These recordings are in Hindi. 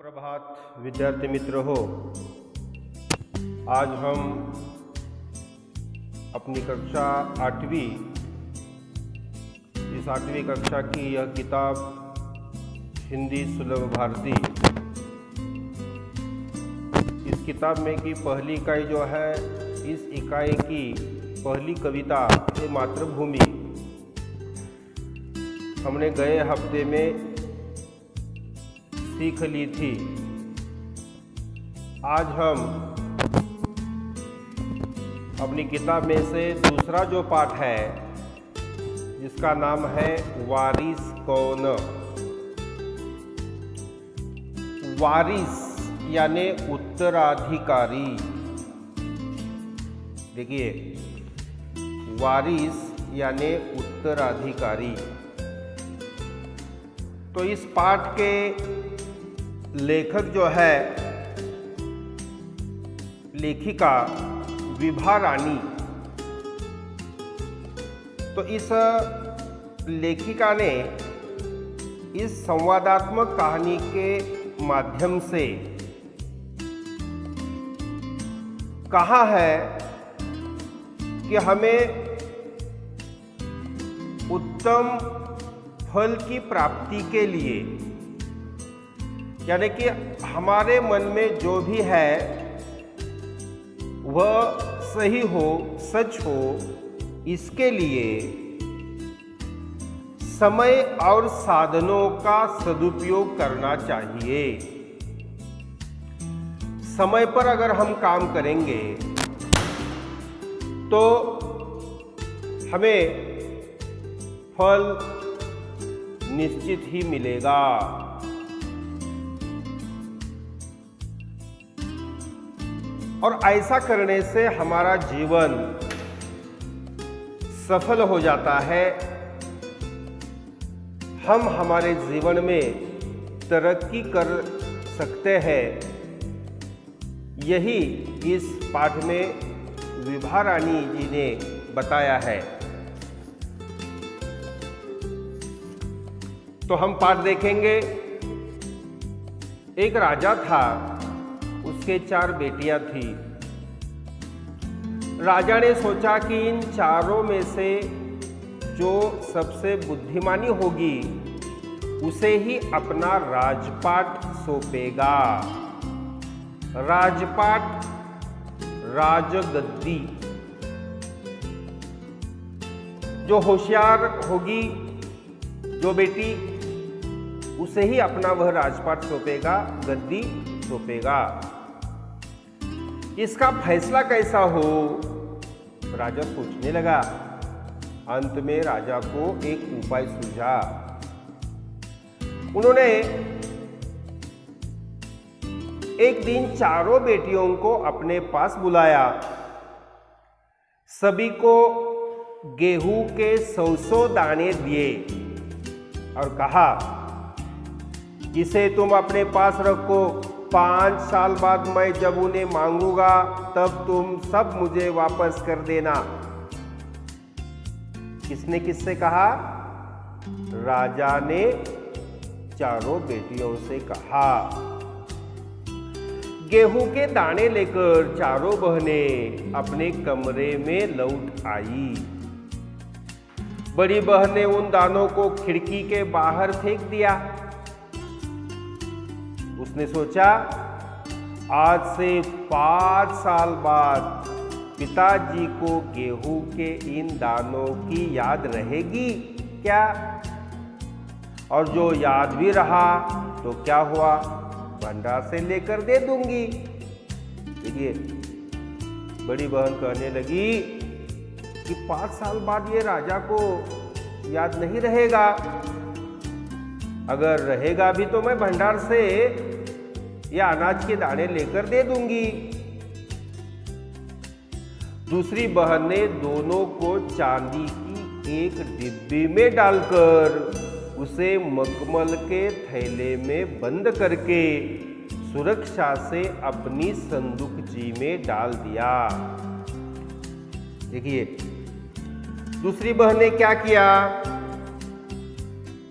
सुप्रभात विद्यार्थी मित्र हो। आज हम अपनी कक्षा 8वीं इस 8वीं कक्षा की यह किताब हिंदी सुलभ भारती, इस किताब में की पहली इकाई जो है, इस इकाई की पहली कविता है मातृभूमि। हमने गए हफ्ते में सीख ली थी। आज हम अपनी किताब में से दूसरा जो पाठ है, जिसका नाम है वारिस कौन। वारिस यानी उत्तराधिकारी। देखिए, वारिस यानी उत्तराधिकारी। तो इस पाठ के लेखक जो है, लेखिका विभा रानी। तो इस लेखिका ने इस संवादात्मक कहानी के माध्यम से कहा है कि हमें उत्तम फल की प्राप्ति के लिए, यानी कि हमारे मन में जो भी है वह सही हो, सच हो, इसके लिए समय और साधनों का सदुपयोग करना चाहिए। समय पर अगर हम काम करेंगे तो हमें फल निश्चित ही मिलेगा। और ऐसा करने से हमारा जीवन सफल हो जाता है। हम हमारे जीवन में तरक्की कर सकते हैं। यही इस पाठ में विभा रानी जी ने बताया है। तो हम पाठ देखेंगे। एक राजा था, उसके 4 बेटियां थी। राजा ने सोचा कि इन चारों में से जो सबसे बुद्धिमानी होगी उसे ही अपना राजपाट सौंपेगा। राजपाट, राजगद्दी। जो होशियार होगी, जो बेटी, उसे ही अपना वह राजपाट सौंपेगा, गद्दी सौंपेगा। इसका फैसला कैसा हो, राजा सोचने लगा। अंत में राजा को एक उपाय सूझा। उन्होंने एक दिन चारों बेटियों को अपने पास बुलाया। सभी को गेहूं के 100 दाने दिए और कहा, इसे तुम अपने पास रखो। 5 साल बाद मैं जब उन्हें मांगूंगा तब तुम सब मुझे वापस कर देना। किसने किससे कहा? राजा ने चारों बेटियों से कहा। गेहूं के दाने लेकर चारों बहनें अपने कमरे में लौट आई। बड़ी बहन ने उन दानों को खिड़की के बाहर फेंक दिया। उसने सोचा, आज से 5 साल बाद पिताजी को गेहूं के इन दानों की याद रहेगी क्या? और जो याद भी रहा तो क्या हुआ, भंडार से लेकर दे दूंगी। देखिए, बड़ी बहन कहने लगी कि 5 साल बाद ये राजा को याद नहीं रहेगा। अगर रहेगा भी तो मैं भंडार से या अनाज के दाने लेकर दे दूंगी। दूसरी बहन ने दोनों को चांदी की एक डिब्बी में डालकर उसे मखमल के थैले में बंद करके सुरक्षा से अपनी संदूकजी में डाल दिया। देखिए, दूसरी बहन ने क्या किया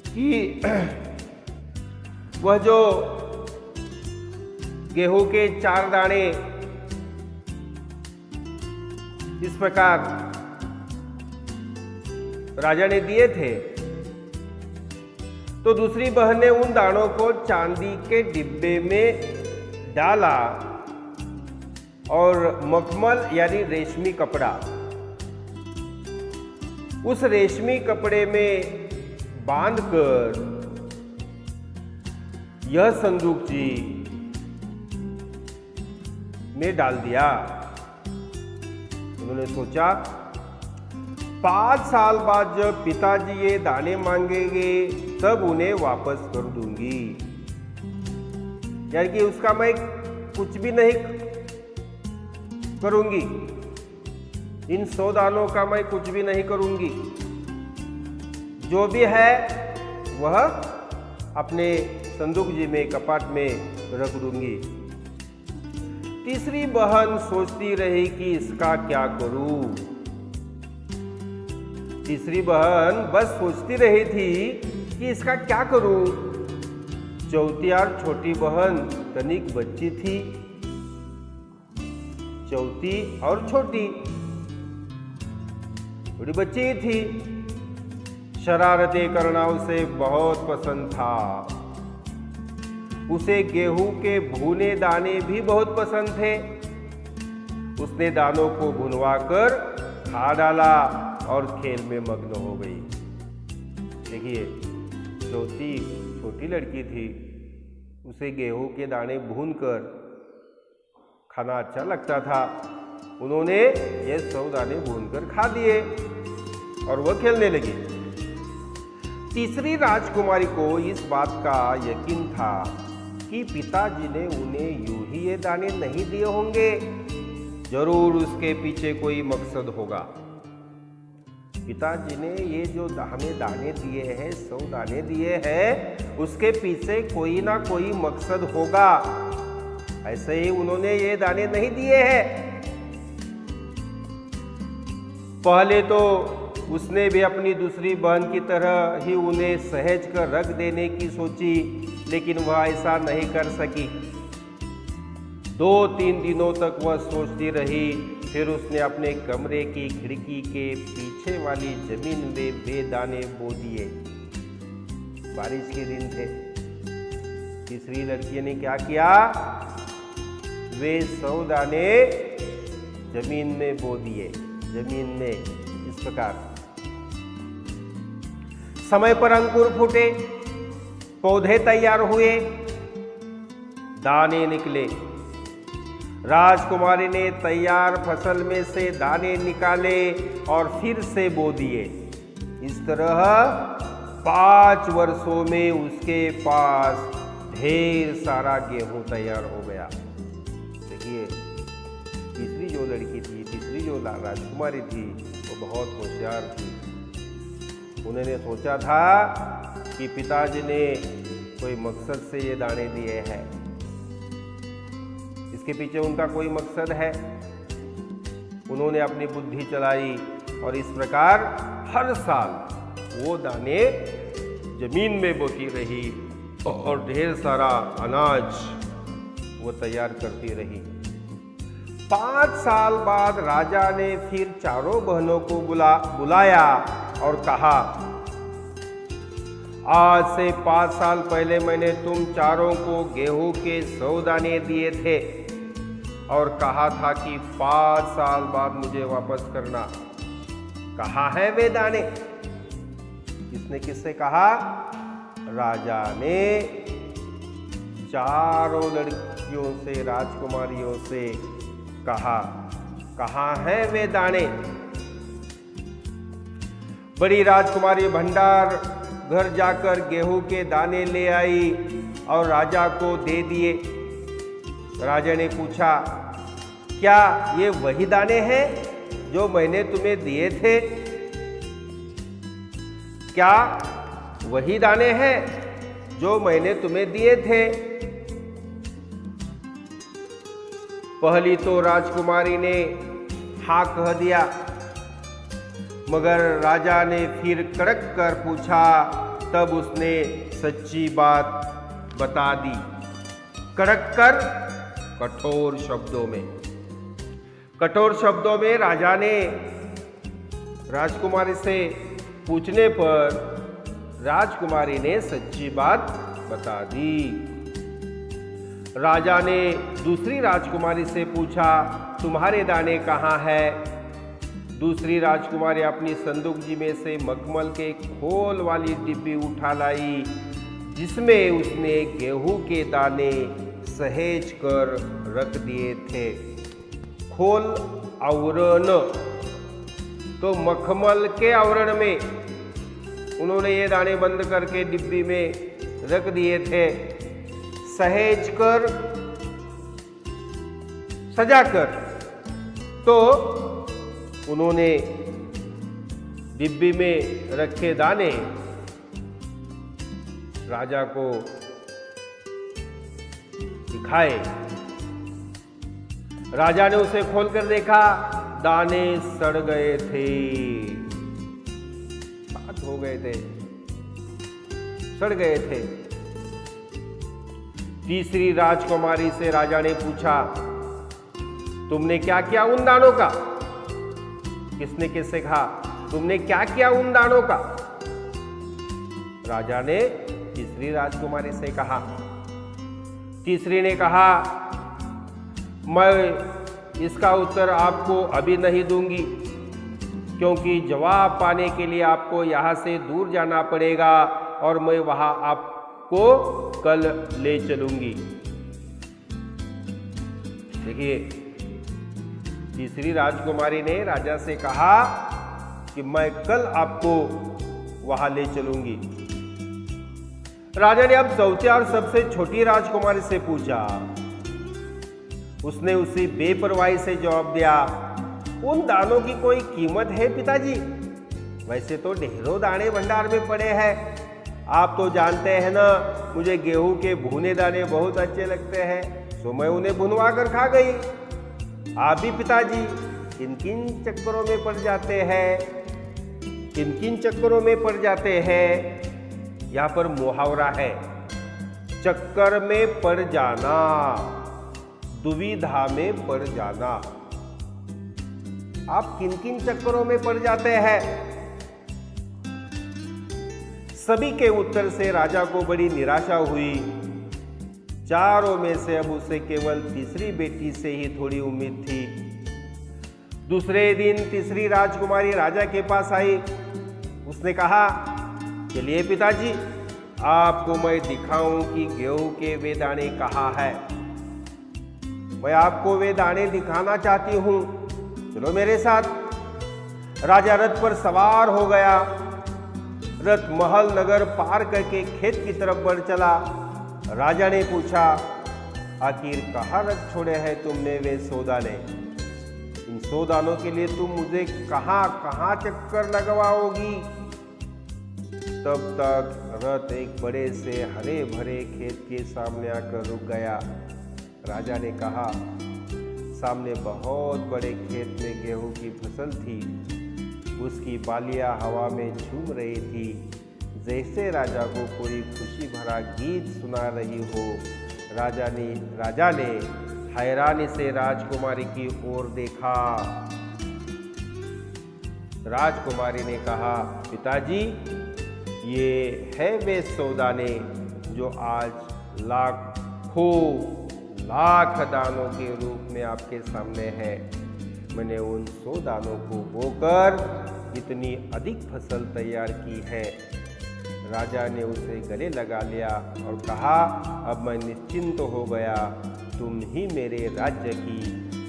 कि वह जो गेहूं के 4 दाने इस प्रकार राजा ने दिए थे। तो दूसरी बहन ने उन दानों को चांदी के डिब्बे में डाला और मखमल यानी रेशमी कपड़ा, उस रेशमी कपड़े में बांधकर यह संदूक जी में डाल दिया। उन्होंने सोचा 5 साल बाद जब पिताजी ये दाने मांगेंगे तब उन्हें वापस कर दूंगी। यानी कि उसका मैं कुछ भी नहीं करूंगी, इन 100 दानों का मैं कुछ भी नहीं करूंगी, जो भी है वह अपने संदूक जी में कपाट में रख दूंगी। तीसरी बहन सोचती रही कि इसका क्या करूं। तीसरी बहन बस सोचती रही थी कि इसका क्या करूं। चौथी और छोटी बहन तनिक बच्ची थी, चौथी और छोटी बड़ी बच्ची थी। शरारतें करना उसे बहुत पसंद था। उसे गेहूं के भुने दाने भी बहुत पसंद थे। उसने दानों को भुनवाकर खा डाला और खेल में मग्न हो गई। देखिए, छोटी लड़की थी, उसे गेहूं के दाने भूनकर खाना अच्छा लगता था। उन्होंने ये 100 दाने भूनकर खा दिए और वह खेलने लगी। तीसरी राजकुमारी को इस बात का यकीन था कि पिताजी ने उन्हें यूं ही ये दाने नहीं दिए होंगे, जरूर उसके पीछे कोई मकसद होगा। पिताजी ने ये जो हमें दाने दिए हैं, 100 दाने दिए हैं, उसके पीछे कोई ना कोई मकसद होगा, ऐसे ही उन्होंने ये दाने नहीं दिए हैं। पहले तो उसने भी अपनी दूसरी बहन की तरह ही उन्हें सहेज कर रख देने की सोची, लेकिन वह ऐसा नहीं कर सकी। 2-3 दिनों तक वह सोचती रही। फिर उसने अपने कमरे की खिड़की के पीछे वाली जमीन में वे दाने बो दिए। बारिश के दिन थे। तीसरी लड़की ने क्या किया, वे 100 दाने जमीन में बो दिए, जमीन में इस प्रकार। समय पर अंकुर फूटे, पौधे तैयार हुए, दाने निकले। राजकुमारी ने तैयार फसल में से दाने निकाले और फिर से बो दिए। इस तरह 5 वर्षों में उसके पास ढेर सारा गेहूं तैयार हो गया। देखिए, तीसरी जो लड़की थी, तीसरी जो राजकुमारी थी, वो बहुत होशियार थी। उन्होंने सोचा था कि पिताजी ने कोई मकसद से ये दाने दिए हैं, इसके पीछे उनका कोई मकसद है। उन्होंने अपनी बुद्धि चलाई और इस प्रकार हर साल वो दाने जमीन में बोती रही और ढेर सारा अनाज वो तैयार करती रही। 5 साल बाद राजा ने फिर चारों बहनों को बुलाया और कहा, आज से 5 साल पहले मैंने तुम चारों को गेहूं के 100 दाने दिए थे और कहा था कि 5 साल बाद मुझे वापस करना। कहाँ है वे दाने? किसने किससे कहा? राजा ने चारों लड़कियों से, राजकुमारियों से कहा, कहाँ है वे दाने? बड़ी राजकुमारी भंडार घर जाकर गेहूं के दाने ले आई और राजा को दे दिए। राजा ने पूछा, क्या ये वही दाने हैं जो मैंने तुम्हें दिए थे? क्या वही दाने हैं जो मैंने तुम्हें दिए थे? पहली तो राजकुमारी ने हाँ कह दिया, मगर राजा ने फिर कड़क कर पूछा, तब उसने सच्ची बात बता दी। कड़क कर कठोर शब्दों में। कठोर शब्दों में राजा ने राजकुमारी से पूछने पर राजकुमारी ने सच्ची बात बता दी। राजा ने दूसरी राजकुमारी से पूछा, तुम्हारे दाने कहाँ है? दूसरी राजकुमारी अपनी संदूक जी में से मखमल के खोल वाली डिब्बी उठा लाई, जिसमें उसने गेहूं के दाने सहेज कर रख दिए थे। खोल आवरण, तो मखमल के आवरण में उन्होंने ये दाने बंद करके डिब्बी में रख दिए थे। सहेज कर, सजाकर, तो उन्होंने डिब्बी में रखे दाने राजा को दिखाए। राजा ने उसे खोलकर देखा, दाने सड़ गए थे, बात हो गए थे, सड़ गए थे। तीसरी राजकुमारी से राजा ने पूछा, तुमने क्या किया उन दानों का? किसने किससे कहा, तुमने क्या किया उन दानों का? राजा ने तीसरी राजकुमारी से कहा। तीसरी ने कहा, मैं इसका उत्तर आपको अभी नहीं दूंगी, क्योंकि जवाब पाने के लिए आपको यहां से दूर जाना पड़ेगा और मैं वहां आपको कल ले चलूंगी। देखिए, तीसरी राजकुमारी ने राजा से कहा कि मैं कल आपको वहां ले चलूंगी। राजा ने अब चौथी और सबसे छोटी राजकुमारी से पूछा। उसने उसी बेपरवाही से जवाब दिया, उन दानों की कोई कीमत है पिताजी? वैसे तो ढेरों दाने भंडार में पड़े हैं। आप तो जानते हैं ना, मुझे गेहूं के भुने दाने बहुत अच्छे लगते हैं, तो मैं उन्हें भुनवा कर खा गई। आप भी पिताजी किन किन चक्करों में पड़ जाते हैं, किन किन चक्करों में पड़ जाते हैं। यहां पर मुहावरा है, चक्कर में पड़ जाना, दुविधा में पड़ जाना। आप किन किन चक्करों में पड़ जाते हैं? सभी के उत्तर से राजा को बड़ी निराशा हुई। चारों में से अब उसे केवल तीसरी बेटी से ही थोड़ी उम्मीद थी। दूसरे दिन तीसरी राजकुमारी राजा के पास आई। उसने कहा, चलिए पिताजी, आपको मैं दिखाऊं कि गेहूं के वे दाने कहाँ है। मैं आपको वे दाने दिखाना चाहती हूं, चलो मेरे साथ। राजा रथ पर सवार हो गया। रथ महल नगर पार करके खेत की तरफ बढ़ चला। राजा ने पूछा, आखिर कहाँ रथ छोड़े हैं तुमने वे 100 दाने? इन 100 दानों के लिए तुम मुझे कहाँ कहाँ चक्कर लगवाओगी? तब तक रथ एक बड़े से हरे भरे खेत के सामने आकर रुक गया। राजा ने कहा, सामने बहुत बड़े खेत में गेहूं की फसल थी। उसकी बालियां हवा में झूम रही थी, जैसे राजा को कोई खुशी भरा गीत सुना रही हो। राजा ने हैरानी से राजकुमारी की ओर देखा। राजकुमारी ने कहा, पिताजी, ये है वे 100 दाने जो आज लाख दानों के रूप में आपके सामने है। मैंने उन 100 दानों को बोकर इतनी अधिक फसल तैयार की है। राजा ने उसे गले लगा लिया और कहा, अब मैं निश्चिंत हो गया। तुम ही मेरे राज्य की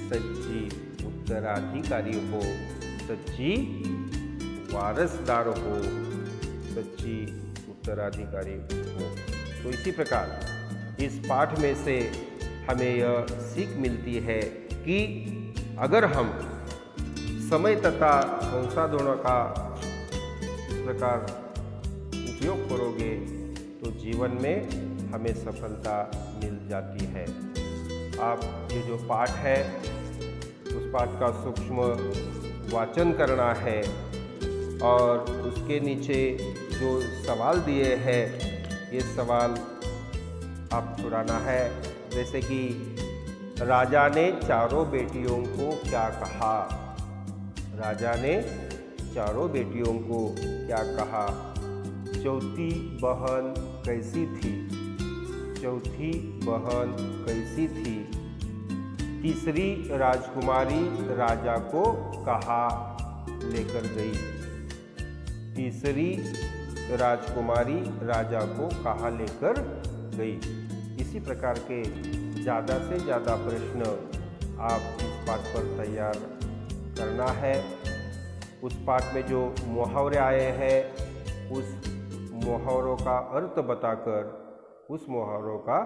सच्ची उत्तराधिकारी हो, सच्ची वारसदार हो, सच्ची उत्तराधिकारी हो। तो इसी प्रकार इस पाठ में से हमें यह सीख मिलती है कि अगर हम समय तथा संसाधनों का इस प्रकार उपयोग करोगे तो जीवन में हमें सफलता मिल जाती है। आप ये जो पाठ है उस पाठ का सूक्ष्म वाचन करना है और उसके नीचे जो सवाल दिए हैं ये सवाल आप छुड़ाना है। जैसे कि राजा ने चारों बेटियों को क्या कहा? राजा ने चारों बेटियों को क्या कहा? चौथी बहन कैसी थी? चौथी बहन कैसी थी? तीसरी राजकुमारी राजा को कहाँ लेकर गई? तीसरी राजकुमारी राजा को कहाँ लेकर गई? इसी प्रकार के ज़्यादा से ज़्यादा प्रश्न आप इस पाठ पर तैयार करना है। उस पाठ में जो मुहावरे आए हैं उस मुहावरों का अर्थ बताकर उस मुहावरों का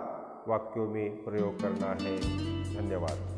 वाक्यों में प्रयोग करना है। धन्यवाद।